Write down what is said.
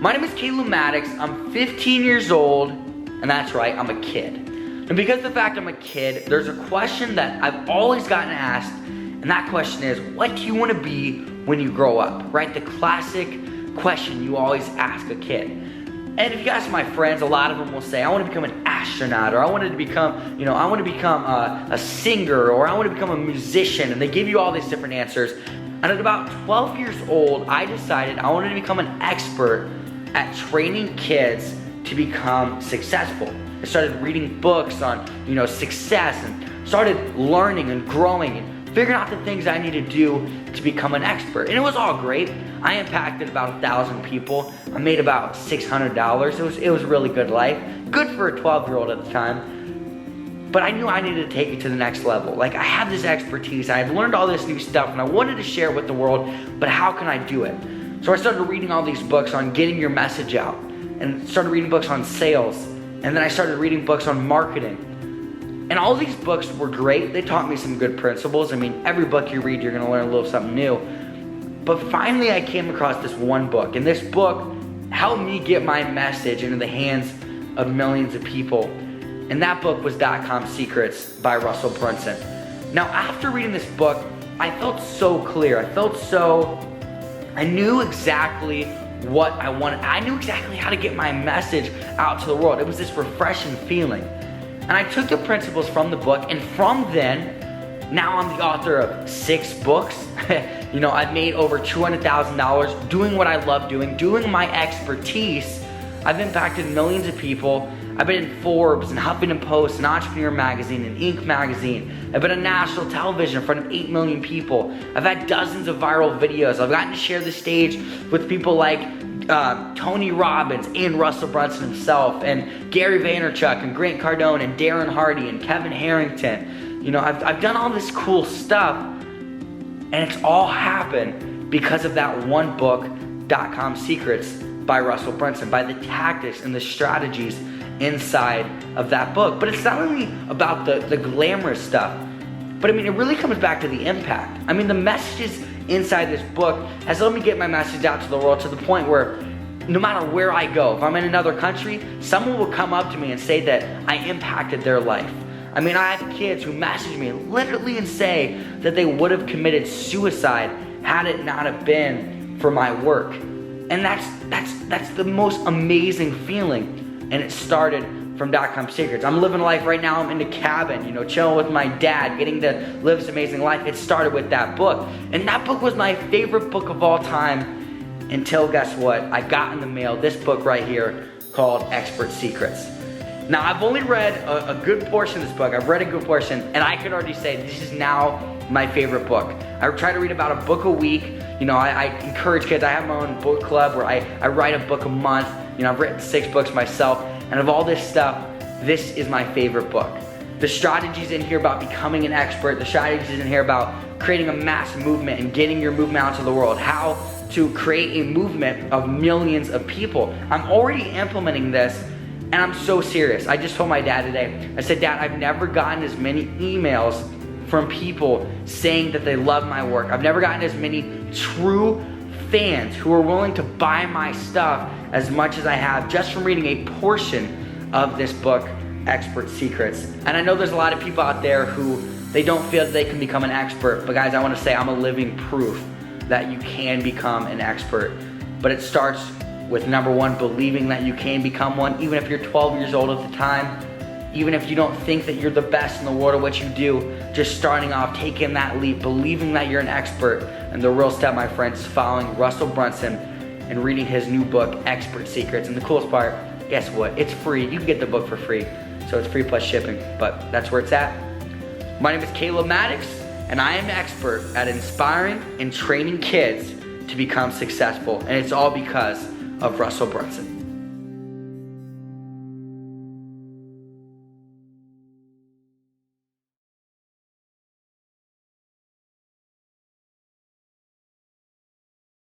My name is Caleb Maddox. I'm 15 years old, and that's right, I'm a kid. And because of the fact I'm a kid, there's a question that I've always gotten asked, and that question is, what do you want to be when you grow up? Right? The classic question you always ask a kid. And if you ask my friends, a lot of them will say, I want to become an astronaut, or I want to become, I want to become a singer, or I want to become a musician, and they give you all these different answers. And at about 12 years old, I decided I wanted to become an expert at training kids to become successful. I started reading books on, success, and started learning and growing and figuring out the things I need to do to become an expert. And it was all great. I impacted about 1,000 people. I made about $600. It was a really good life. Good for a 12-year-old at the time. But I knew I needed to take it to the next level. Like, I have this expertise, I had learned all this new stuff, and I wanted to share it with the world, but how can I do it? So I started reading all these books on getting your message out, and started reading books on sales, and then I started reading books on marketing. And all these books were great. They taught me some good principles. I mean, every book you read, you're gonna learn a little something new. But finally, I came across this one book, and this book helped me get my message into the hands of millions of people. And that book was .com Secrets by Russell Brunson. Now, after reading this book, I felt so clear. I knew exactly what I wanted. I knew exactly how to get my message out to the world. It was this refreshing feeling. And I took the principles from the book, and from then, now I'm the author of 6 books. I've made over $200,000 doing what I love doing my expertise. I've impacted millions of people. I've been in Forbes and Huffington Post and Entrepreneur Magazine and Inc. Magazine. I've been on national television in front of 8 million people. I've had dozens of viral videos. I've gotten to share the stage with people like Tony Robbins and Russell Brunson himself, and Gary Vaynerchuk and Grant Cardone and Darren Hardy and Kevin Harrington. I've done all this cool stuff, and it's all happened because of that one book, .com Secrets by Russell Brunson, by the tactics and the strategies inside of that book. But it's not only about the glamorous stuff, but it really comes back to the impact. The messages inside this book has let me get my message out to the world to the point where no matter where I go, if I'm in another country, someone will come up to me and say that I impacted their life. I have kids who message me literally and say that they would have committed suicide had it not have been for my work. And that's the most amazing feeling. And it started from .com Secrets. I'm living life right now. I'm in the cabin, chilling with my dad, getting to live this amazing life. It started with that book. And that book was my favorite book of all time until, guess what? I got in the mail this book right here called Expert Secrets. Now, I've only read a good portion of this book. I've read a good portion, and I could already say this is now my favorite book. I try to read about a book a week. I encourage kids. I have my own book club where I write a book a month. I've written 6 books myself, and of all this stuff, this is my favorite book. The strategies in here about becoming an expert, the strategies in here about creating a mass movement and getting your movement out to the world, how to create a movement of millions of people. I'm already implementing this, and I'm so serious. I just told my dad today, I said, Dad, I've never gotten as many emails from people saying that they love my work. I've never gotten as many true fans who are willing to buy my stuff as much as I have just from reading a portion of this book, Expert Secrets. And I know there's a lot of people out there who they don't feel that they can become an expert, but guys, I want to say I'm a living proof that you can become an expert. But it starts with number 1, believing that you can become one, even if you're 12 years old at the time, even if you don't think that you're the best in the world at what you do, just starting off, taking that leap, believing that you're an expert. And the real step, my friends, is following Russell Brunson and reading his new book, Expert Secrets. And the coolest part, guess what? It's free. You can get the book for free. So it's free plus shipping, but that's where it's at. My name is Caleb Maddox, and I am an expert at inspiring and training kids to become successful. And it's all because of Russell Brunson.